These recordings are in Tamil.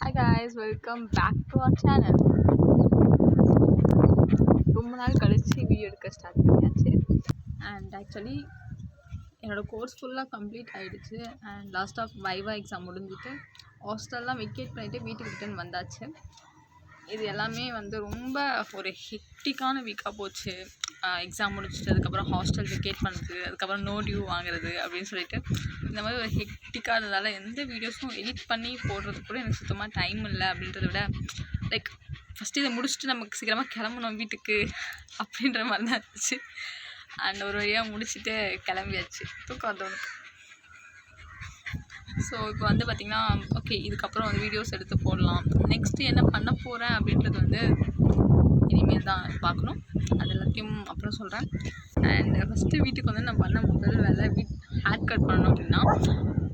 Hi guys, welcome back to our channel. ரொம்ப நாள் கழிச்சு வீடியோ எடுக்க ஸ்டார்ட் பண்ணியாச்சு. அண்ட் ஆக்சுவலி என்னோடய கோர்ஸ் ஃபுல்லாக கம்ப்ளீட் ஆகிடுச்சு. And last of viva exam முடிஞ்சுட்டு ஹாஸ்டல்லாம் வெக்கேட் பண்ணிவிட்டு வீட்டுக்கு ரிட்டர்ன் வந்தாச்சு. இது எல்லாமே வந்து ரொம்ப ஒரு ஹெக்டிக்கான வீக்காக போச்சு. எக்ஸாம் முடிச்சுட்டு அதுக்கப்புறம் ஹாஸ்டல் வெக்கேட் பண்ணுறது, அதுக்கப்புறம் நோ டியூ வாங்குறது அப்படின்னு சொல்லிட்டு இந்த மாதிரி ஒரு ஹெக்டிக்காக இருந்ததால் எந்த வீடியோஸும் எடிட் பண்ணி போடுறதுக்கு கூட எனக்கு சுத்தமாக டைம் இல்லை. அப்படின்றத விட லைக் ஃபஸ்ட்டு இதை முடிச்சுட்டு நமக்கு சீக்கிரமாக கிளம்பணும் வீட்டுக்கு அப்படின்ற மாதிரி தான் இருந்துச்சு. அண்ட் ஒரு வழியாக முடிச்சுட்டு கிளம்பியாச்சு. தூக்கம் வந்தவனுக்கு. ஸோ இப்போ வந்து பார்த்திங்கன்னா ஓகே, இதுக்கப்புறம் வந்து வீடியோஸ் எடுத்து போடலாம். நெக்ஸ்ட்டு என்ன பண்ண போகிறேன் அப்படின்றது வந்து இனிமேல் தான் பார்க்கணும். அது எல்லாத்தையும் அப்புறம் சொல்கிறேன். அண்ட் ஃபஸ்ட்டு வீட்டுக்கு வந்து நான் பண்ண முதல் வேலை ஹேர் கட் பண்ணணும். அப்படின்னா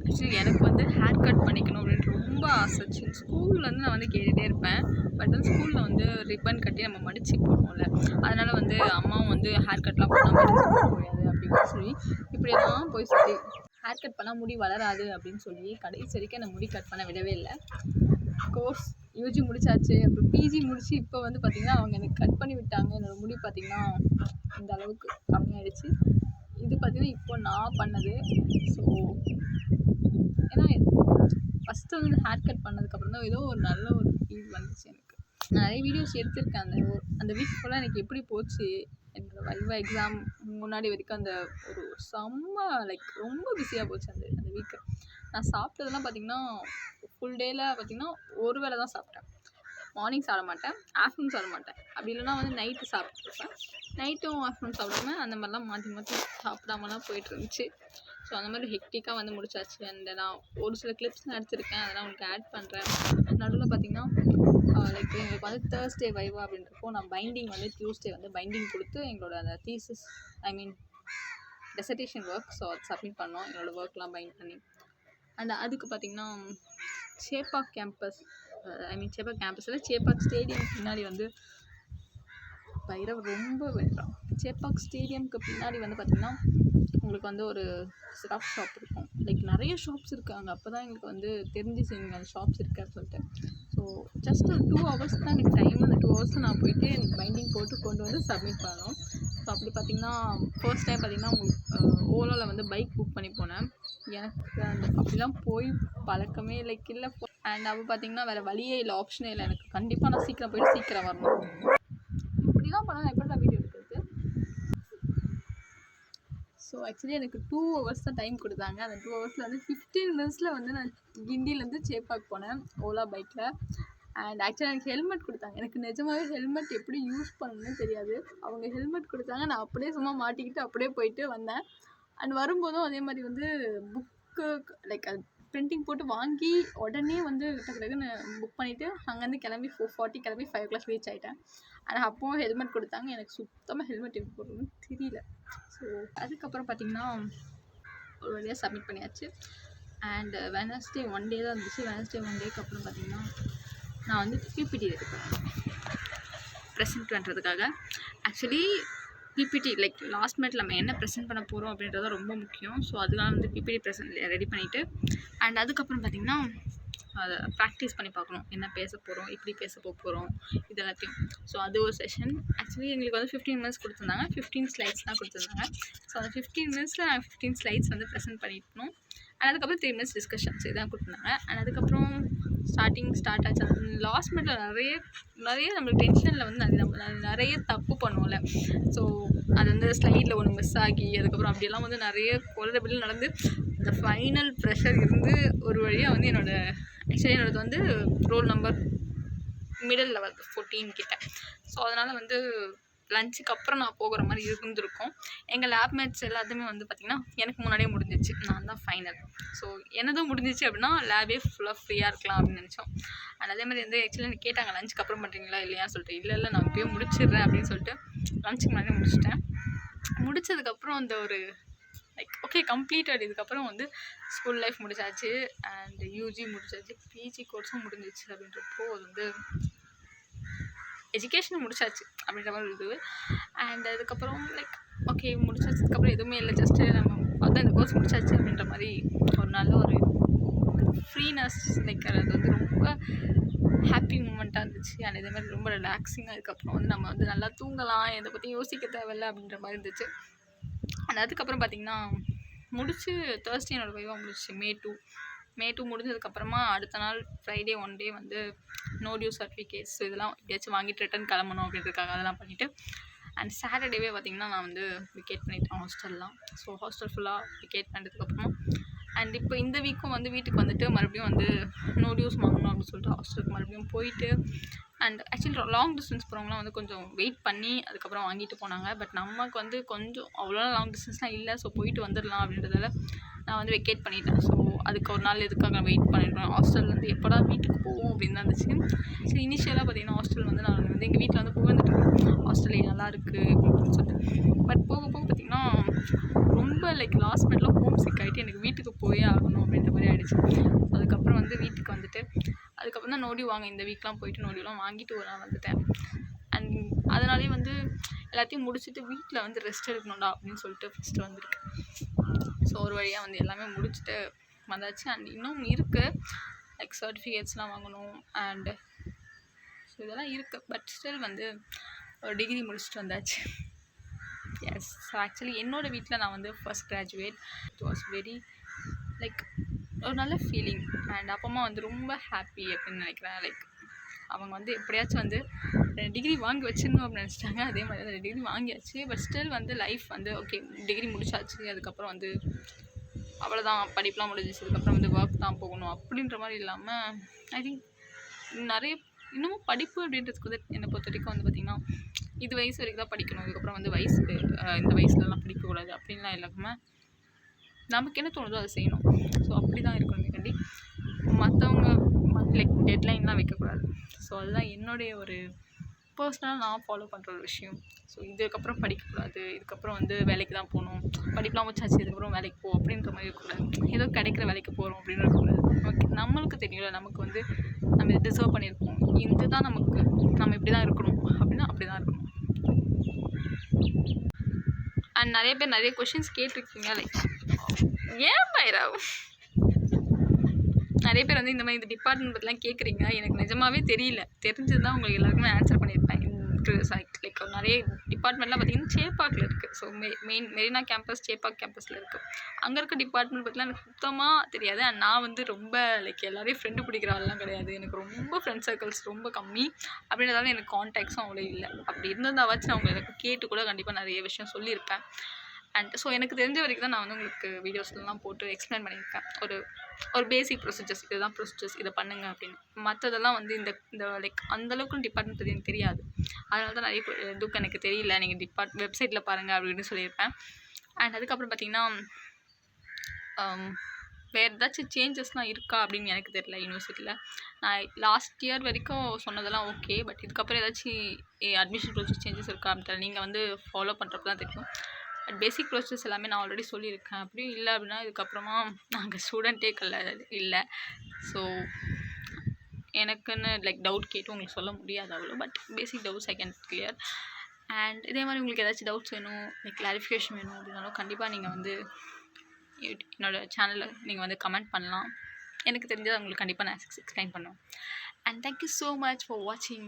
ஆக்சுவலி எனக்கு வந்து ஹேர் கட் பண்ணிக்கணும் அப்படின்ட்டு ரொம்ப ஆசைச்சு. ஸ்கூலில் வந்து நான் வந்து கேட்டுகிட்டே இருப்பேன். பட் வந்து ஸ்கூலில் வந்து ரிப்பன் கட்டி நம்ம மடித்து போடுவோம்ல, அதனால் வந்து அம்மாவும் வந்து ஹேர் கட்லாம் பண்ணால் மடித்து போட முடியாது அப்படின்னு சொல்லி இப்படியெல்லாம் போய் சொல்லி ஹேர் கட் பண்ணால் முடி வளராது அப்படின்னு சொல்லி கடைசி வரைக்கும் என்னை முடி கட் பண்ண விடவே இல்லை. கோர்ஸ் யூஜி முடிச்சாச்சு, அப்புறம் பிஜி முடிச்சு இப்போ வந்து பார்த்திங்கன்னா அவங்க எனக்கு கட் பண்ணி விட்டாங்க. என்னோடய முடி பார்த்திங்கன்னா இந்த அளவுக்கு கம்மியாயிடுச்சு. இது பார்த்திங்கன்னா இப்போ நான் பண்ணது. ஸோ ஏன்னா ஃபஸ்ட்டு வந்து ஹேர் கட் பண்ணதுக்கப்புறம் தான் ஏதோ ஒரு நல்ல ஒரு ஃபீல் வந்துச்சு எனக்கு. நான் நிறைய வீடியோஸ் எடுத்திருக்கேன். அந்த வீக் ஃபுல்லாக எனக்கு எப்படி போச்சு, என்னோடய வைவா எக்ஸாம் முன்னாடி வரைக்கும் அந்த ஒரு செம்ம லைக் ரொம்ப பிஸியாக போச்சு அந்த வீக்கு. நான் சாப்பிட்டதெல்லாம் பார்த்திங்கன்னா ஃபுல் டேயில் பார்த்திங்கன்னா ஒரு வேளை தான் சாப்பிட்டேன். மார்னிங் சாப்பிட மாட்டேன், ஆஃப்டர்நூன் சாப்பிட மாட்டேன், அப்படி இல்லைனா வந்து நைட்டு சாப்பிட்ருப்பேன். நைட்டும் ஆஃப்டர்நூன் சாப்பிடாம அந்த மாதிரிலாம் மாற்றி மாற்றி சாப்பிடாமலாம் போயிட்டு இருந்துச்சு. ஸோ அந்த மாதிரி ஹெக்டிக்காக வந்து முடிச்சாச்சு. அண்ட் நான் ஒரு சில கிளிப்ஸ் நான் எடுத்திருக்கேன், அதெல்லாம் உங்களுக்கு ஆட் பண்ணுறேன். நடுவில் பார்த்திங்கன்னா லைக் எங்களுக்கு வந்து தேர்ஸ்டே வைவா அப்படின்றப்போ நான் பைண்டிங் வந்து டியூஸ்டே வந்து பைண்டிங் கொடுத்து எங்களோட அந்த தீசிஸ் டெசர்டேஷன் ஒர்க், ஸோ அது சப்மிட் பண்ணோம். எங்களோட ஒர்க்லாம் பைண்ட் பண்ணி. அண்ட் அதுக்கு பார்த்திங்கன்னா சேப்பாக் கேம்பஸ் சேப்பாக் கேம்பஸில் சேப்பாக் ஸ்டேடியம் பின்னாடி வந்து ரொம்ப வேண்டாம். சேப்பாக் ஸ்டேடியம்க்கு பின்னாடி வந்து பார்த்திங்கன்னா உங்களுக்கு வந்து ஒரு ஸ்க்ராப் ஷாப் இருக்கும். லைக் நிறைய ஷாப்ஸ் இருக்காங்க. அப்போ தான் எங்களுக்கு வந்து தெரிஞ்சிச்சு இங்கே அந்த ஷாப்ஸ் இருக்கான்னு சொல்லிட்டு. ஸோ ஜஸ்ட் ஒரு 2 hours தான் எனக்கு டைம். அந்த 2 hours நான் போயிட்டு எனக்கு பைண்டிங் போட்டு கொண்டு வந்து சப்மிட் பண்ணணும். ஸோ அப்படி பார்த்திங்கன்னா ஃபர்ஸ்ட் டைம் பார்த்திங்கன்னா உங்களுக்கு ஓலாவில் வந்து பைக் புக் பண்ணி போனேன். எனக்கு அந்த அப்படிலாம் போய் பழக்கமே லைக் இல்லை. அண்ட் அப்போ பார்த்திங்கன்னா வேறு வழியே இல்லை, ஆப்ஷனே இல்லை. எனக்கு கண்டிப்பாக நான் சீக்கிரம் போய்ட்டு சீக்கிரம் வரணும். இப்படிலாம் பண்ணால் எப்படி நான் வீடியோ எடுக்கிறது? ஸோ ஆக்சுவலி எனக்கு 2 hours தான் டைம் கொடுத்தாங்க. அந்த 2 hours வந்து 15 minutes வந்து நான் கிண்டிலேருந்து சேப்பாக் போனேன் ஓலா பைக்கில். அண்ட் ஆக்சுவலாக எனக்கு ஹெல்மெட் கொடுத்தாங்க. எனக்கு நிஜமாகவே ஹெல்மெட் எப்படி யூஸ் பண்ணணும்னு தெரியாது. அவங்க ஹெல்மெட் கொடுத்தாங்க, நான் அப்படியே சும்மா மாட்டிக்கிட்டு அப்படியே போயிட்டு வந்தேன். அண்ட் வரும்போதும் அதே மாதிரி வந்து புக்கு லைக் அது பிரிண்டிங் போட்டு வாங்கி உடனே வந்து டக்குன்னு புக் பண்ணிவிட்டு அங்கேருந்து கிளம்பி 4:40 கிளம்பி 5 o'clock ரீச் ஆகிட்டேன். ஆனால் அப்போவும் ஹெல்மெட் கொடுத்தாங்க. எனக்கு சுத்தமாக ஹெல்மெட் எப்படி போடணும்னு தெரியல. ஸோ அதுக்கப்புறம் பார்த்திங்கன்னா ஒரு வழியாக சப்மிட் பண்ணியாச்சு. அண்ட் வெனஸ்டே 1 day தான் இருந்துச்சு. வெனஸ்டே 1 dayக்கு அப்புறம் பார்த்திங்கன்னா நான் வந்து பிபிடி ரெடி பண்ணேன் ப்ரெசென்ட் பண்ணுறதுக்காக. ஆக்சுவலி பிபிடி லைக் லாஸ்ட் மினிட்ல நம்ம என்ன ப்ரெசென்ட் பண்ண போகிறோம் அப்படின்றது ரொம்ப முக்கியம். ஸோ அதெல்லாம் வந்து பிபிடி ப்ரெசென்ட் ரெடி பண்ணிவிட்டு அண்ட் அதுக்கப்புறம் பார்த்திங்கன்னா அதை ப்ராக்டிஸ் பண்ணி பார்க்கணும். என்ன பேச போகிறோம், எப்படி பேச போகிறோம், இது எல்லாத்தையும். ஸோ அது ஒரு செஷன். ஆக்சுவலி எங்களுக்கு வந்து 15 minutes கொடுத்துருந்தாங்க. 15 slides தான் கொடுத்துருந்தாங்க. ஸோ அந்த 15 minutesல நான் 15 slides வந்து ப்ரெசென்ட் பண்ணியிருக்கணும். அண்ட் அதுக்கப்புறம் 3 minutes டிஸ்கஷன்ஸ் இதான் கொடுத்துருந்தாங்க. அண்ட் அதுக்கப்புறம் ஸ்டார்ட் ஆச்சு. லாஸ்ட் மினிட்ல நிறைய நம்மளுக்கு டென்ஷனில் வந்து நம்ம நிறைய தப்பு பண்ணுவோம்ல. ஸோ அது வந்து ஸ்லைடில் ஒன்று மிஸ் ஆகி அதுக்கப்புறம் வந்து நிறைய கொலரபிள் நடந்து இந்த ஃபைனல் ப்ரெஷர் இருந்து ஒரு வழியாக வந்து என்னோடது வந்து ரோல் நம்பர் மிடில் லெவல் 14 கிட்ட. ஸோ அதனால் வந்து லஞ்சுக்கு அப்புறம் நான் போகிற மாதிரி இருந்திருக்கும். எங்கள் லேப்மேட்ஸ் எல்லாத்துமே வந்து பார்த்திங்கன்னா எனக்கு முன்னாடியே முடிஞ்சிச்சு. நான் தான் ஃபைனல். ஸோ என்னதும் முடிஞ்சிச்சு அப்படின்னா லேபே ஃபுல்லாக ஃப்ரீயாக இருக்கலாம் அப்படின்னு நினச்சோம். அண்ட் அதே மாதிரி வந்து ஆக்சுவலி எனக்கு கேட்டாங்க லஞ்சுக்கு அப்புறம் பண்ணுறீங்களா இல்லையான்னு சொல்லிட்டு. இல்லை நான் இப்போயும் முடிச்சிடுறேன் அப்படின்னு சொல்லிட்டு லஞ்சுக்கு முன்னாடியே முடிச்சிட்டேன். முடிச்சதுக்கப்புறம் அந்த ஒரு லைக் ஓகே கம்ப்ளீட்டட். இதுக்கப்புறம் வந்து ஸ்கூல் லைஃப் முடிச்சாச்சு அண்ட் யூஜி முடிச்சாச்சு, பிஜி கோர்ஸும் முடிஞ்சிச்சு. அப்படின்றப்போ அது வந்து எஜுகேஷன் முடிச்சாச்சு அப்படின்ற மாதிரி இருக்குது. அண்ட் அதுக்கப்புறம் லைக் ஓகே முடிச்சதுக்கப்புறம் எதுவுமே இல்லை, ஜஸ்ட்டு நம்ம அதான் இந்த கோர்ஸ் முடிச்சாச்சு அப்படின்ற மாதிரி ஒரு நல்ல ஒரு ஃப்ரீனஸ் லைக் அது வந்து ரொம்ப இருந்துச்சு. அண்ட் இதே மாதிரி ரொம்ப ரிலாக்ஸிங்காக அதுக்கப்புறம் வந்து நம்ம வந்து நல்லா தூங்கலாம், எதை பற்றி யோசிக்க தேவையில்லை அப்படின்ற மாதிரி இருந்துச்சு. அண்ட் அதுக்கப்புறம் பார்த்திங்கன்னா முடிச்சு தேர்ஸ்டே என்னோடய வைவா முடிச்சு மே 2 முடிஞ்சதுக்கப்புறமா அடுத்த நாள் ஃப்ரைடே 1 டே வந்து நோ டியூ சர்டிஃபிகேட்ஸ் இதெல்லாம் எப்படியாச்சும் வாங்கிட்டு ரிட்டன் கிளம்பணும் அப்படின்றதுக்காக அதெல்லாம் பண்ணிவிட்டு அண்ட் சாட்டர்டேவே பார்த்திங்கன்னா நான் வந்து விக்கேட் பண்ணிட்டேன் ஹாஸ்டல்லாம். ஸோ ஹாஸ்டல் ஃபுல்லாக விக்கேட் பண்ணதுக்கப்புறமா அண்ட் இப்போ இந்த வீக்கும் வந்து வீட்டுக்கு வந்துட்டு மறுபடியும் வந்து நோ டியூஸ் வாங்கணும் அப்படின்னு சொல்லிட்டு ஹாஸ்டலுக்கு மறுபடியும் போயிட்டு அண்ட் ஆக்சுவலி லாங் டிஸ்டன்ஸ் போகிறவங்களாம் வந்து கொஞ்சம் வெயிட் பண்ணி அதுக்கப்புறம் வாங்கிட்டு போனாங்க. பட் நமக்கு வந்து கொஞ்சம் அவ்வளோ லாங் டிஸ்டன்ஸ்லாம் இல்லை. ஸோ போயிட்டு வந்துடலாம் அப்படின்றதால நான் வந்து வெக்கேட் பண்ணிட்டேன். ஸோ அதுக்கு ஒரு நாள் எதுக்காக வெயிட் பண்ணிட்டேன். ஹாஸ்டல்லேருந்து எப்போடா வீட்டுக்கு போவோம் அப்படின்னு தான் இருந்துச்சு. ஸோ இனிஷியலாக பார்த்தீங்கன்னா ஹாஸ்டல் வந்து நான் வந்து எங்கள் வீட்டில் வந்து புகழ்ந்துட்டேன் ஹாஸ்டல் நல்லா இருக்குது அப்படின்னு சொல்லிட்டு. பட் போக போக பார்த்திங்கன்னா ரொம்ப லாஸ்ட் மினிட்ல ஹோம் சிக் ஆகிட்டு எனக்கு வீட்டுக்கு போயே ஆகணும் அப்படின்ற மாதிரி ஆகிடுச்சு. அதுக்கப்புறம் வந்து வீட்டுக்கு வந்துட்டு அதுக்கப்புறம் தான் நோடி வாங்க இந்த வீக்லாம் போயிட்டு நோடிலாம் வாங்கிட்டு ஒரு நாள் வந்துட்டேன். அண்ட் அதனாலே வந்து எல்லாத்தையும் முடிச்சுட்டு வீட்டில் வந்து ரெஸ்ட் எடுக்கணும்டா அப்படின்னு சொல்லிட்டு ஃபஸ்ட்டு வந்திருக்கு. ஸோ ஒரு வழியாக வந்து எல்லாமே முடிச்சுட்டு வந்தாச்சு. அண்ட் இன்னும் இருக்குது சர்டிஃபிகேட்ஸ்லாம் வாங்கணும் அண்டு ஸோ இதெல்லாம் இருக்குது. பட் ஸ்டில் வந்து ஒரு டிகிரி முடிச்சுட்டு வந்தாச்சு. எஸ். ஸோ ஆக்சுவலி என்னோடய வீட்டில் நான் வந்து first graduate. It was very ஒரு நல்ல ஃபீலிங். அண்ட் அப்பமா வந்து ரொம்ப ஹாப்பி அப்படின்னு நினைக்கிறேன். அவங்க வந்து எப்படியாச்சும் வந்து 2 டிகிரி வாங்கி வச்சிடணும் அப்படின்னு நினச்சிட்டாங்க. அதே மாதிரி அந்த 2 டிகிரி வாங்கியாச்சு. பட் ஸ்டில் வந்து லைஃப் வந்து ஓகே டிகிரி முடிச்சாச்சு. அதுக்கப்புறம் வந்து அவ்வளோதான் படிப்புலாம் முடிஞ்சிச்சு. அதுக்கப்புறம் வந்து ஒர்க் தான் போகணும் அப்படின்ற மாதிரி இல்லாமல் ஐ திங்க் நிறைய இன்னமும் படிப்பு அப்படின்றதுக்கு வந்து என்னை பொறுத்த வரைக்கும் வந்து பார்த்திங்கன்னா இது வயசு வரைக்கும் தான் படிக்கணும். அதுக்கப்புறம் வந்து இந்த வயசுலலாம் படிக்கக்கூடாது அப்படின்லாம் இல்லாமல் நமக்கு என்ன தோணுதோ அதை செய்யணும். ஸோ அப்படி தான் இருக்கணும் கண்டி. மற்றவங்க டெட்லைன்லாம் வைக்கக்கூடாது. ஸோ அதுதான் என்னுடைய ஒரு பர்சனலாக நான் ஃபாலோ பண்ணுற ஒரு விஷயம். ஸோ இதுக்கப்புறம் படிக்கக்கூடாது, இதுக்கப்புறம் வந்து வேலைக்கு தான் போகணும், படிப்புலாம் வச்சாச்சு இதுக்கப்புறம் வேலைக்கு போ அப்படின்ற மாதிரி இருக்கக்கூடாது. ஏதோ கிடைக்கிற வேலைக்கு போகிறோம் அப்படின்னு இருக்கக்கூடாது. ஓகே நம்மளுக்கு தெரியல நமக்கு வந்து நம்ம இதை டிசர்வ் பண்ணியிருக்கோம், இதுதான் நமக்கு நம்ம இப்படி தான் இருக்கணும் அப்படின்னா அப்படி தான் இருக்கணும். அண்ட் நிறைய பேர் நிறைய கொஷின்ஸ் கேட்டிருக்கீங்க ஏன் பைரவ் நிறைய பேர் வந்து இந்த மாதிரி இந்த டிபார்ட்மெண்ட் பற்றிலாம் கேட்குறீங்க. எனக்கு நிஜமாவே தெரியல. தெரிஞ்சது தான் உங்களுக்கு எல்லாருக்குமே ஆன்சர் பண்ணியிருப்பேன். நிறைய டிபார்ட்மெண்ட்லாம் பார்த்திங்கன்னா சேப்பாக்கில் இருக்குது. ஸோ மெரினா கேம்பஸ் சேப்பாக் கேம்பஸில் இருக்குது. அங்கே இருக்க டிபார்ட்மெண்ட் பற்றிலாம் எனக்கு சுத்தமாக தெரியாது. அண்ட் நான் வந்து ரொம்ப எல்லாரையும் ஃப்ரெண்டு பிடிக்கிற ஆள்லாம் கிடையாது. எனக்கு ரொம்ப ஃப்ரெண்ட் சர்க்கிள்ஸ் ரொம்ப கம்மி. அப்படின்றதால எனக்கு கான்டாக்ட்ஸும் அவ்வளோ இல்லை. அப்படி இருந்ததாச்சும் நான் உங்களுக்கு கேட்டு கூட கண்டிப்பாக நிறைய விஷயம் சொல்லியிருப்பேன். அண்ட் ஸோ எனக்கு தெரிஞ்ச வரைக்கும் தான் நான் வந்து உங்களுக்கு வீடியோஸ்லாம் போட்டு எக்ஸ்பிளைன் பண்ணியிருக்கேன். ஒரு பேசிக் ப்ரொசீஜர்ஸ் இதுதான் ப்ரொசீஜர்ஸ் இதை பண்ணுங்க அப்படின்னு. மற்றதெல்லாம் வந்து இந்த அந்தளவுக்கு டிபார்ட்மெண்ட் பற்றி எனக்கு தெரியாது. அதனால தான் நிறைய இதுக்கு எனக்கு தெரியல, நீங்கள் வெப்சைட்டில் பாருங்கள் அப்படின்னு சொல்லியிருப்பேன். அண்ட் அதுக்கப்புறம் பார்த்திங்கன்னா வேறு ஏதாச்சும் சேஞ்சஸ்லாம் இருக்கா அப்படின்னு எனக்கு தெரியல. யூனிவர்சிட்டியில் நான் லாஸ்ட் இயர் வரைக்கும் சொன்னதெல்லாம் ஓகே. பட் இதுக்கப்புறம் ஏதாச்சும் அட்மிஷன் ப்ரொசீஜர் சேஞ்சஸ் இருக்கா அப்படின்னு நீங்கள் வந்து ஃபாலோ பண்ணுறப்ப தான் தெரியும். பட் பேசிக் ப்ரொசீஜர்ஸ் எல்லாமே நான் ஆல்ரெடி சொல்லியிருக்கேன். அப்படியும் இல்லை அப்படின்னா இதுக்கப்புறமா நாங்கள் ஸ்டூடெண்ட்டே இல்லை. ஸோ எனக்குன்னு டவுட் கேட்டு உங்களுக்கு சொல்ல முடியாது அவ்வளோ. But basic doubts I can clear. And இதே மாதிரி உங்களுக்கு ஏதாச்சும் டவுட்ஸ் வேணும், கிளாரிஃபிகேஷன் வேணும் அப்படின்னாலும் கண்டிப்பாக நீங்கள் வந்து என்னோடய சேனலில் நீங்கள் வந்து கமெண்ட் பண்ணலாம். எனக்கு தெரிஞ்சதை உங்களுக்கு கண்டிப்பாக நான் எக்ஸ்பிளைன் பண்ணுவேன். And thank you so much for வாட்சிங்.